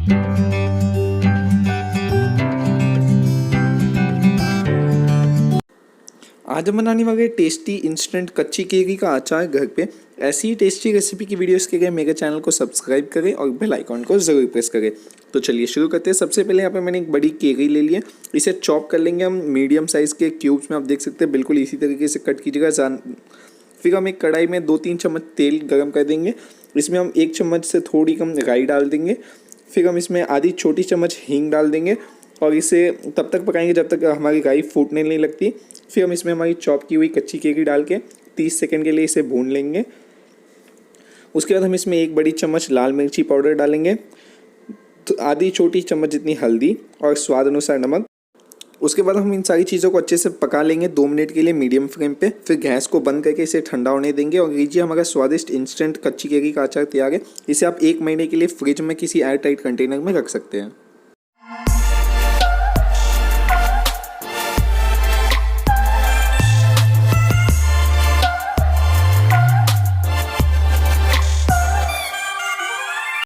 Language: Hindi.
आज हम बनाने वाले टेस्टी इंस्टेंट कच्ची केरी का अचार घर पे। ऐसी ही टेस्टी रेसिपी की वीडियोस के लिए मेरे चैनल को सब्सक्राइब करें और बेल आइकॉन को ज़रूर प्रेस करें। तो चलिए शुरू करते हैं। सबसे पहले यहाँ पे मैंने एक बड़ी केरी ले ली है, इसे चॉप कर लेंगे हम मीडियम साइज़ के क्यूब्स में। आप देख सकते हैं बिल्कुल इसी तरीके से कट कीजिएगा। फिर हम एक कढ़ाई में 2-3 चम्मच तेल गरम कर देंगे। इसमें हम 1 चम्मच से थोड़ी कम राई डाल देंगे। फिर हम इसमें आधी छोटी चम्मच हींग डाल देंगे और इसे तब तक पकाएंगे जब तक हमारी राई फूटने नहीं लगती। फिर हम इसमें हमारी चॉप की हुई कच्ची केरी डाल के 30 सेकंड के लिए इसे भून लेंगे। उसके बाद हम इसमें 1 बड़ी चम्मच लाल मिर्ची पाउडर डालेंगे, तो आधी छोटी चम्मच जितनी हल्दी और स्वाद अनुसार नमक। उसके बाद हम इन सारी चीज़ों को अच्छे से पका लेंगे 2 मिनट के लिए मीडियम फ्लेम पे। फिर गैस को बंद करके इसे ठंडा होने देंगे और लीजिए हमारा स्वादिष्ट इंस्टेंट कच्ची केरी का अचार तैयार है। इसे आप 1 महीने के लिए फ्रिज में किसी एयर टाइट कंटेनर में रख सकते हैं।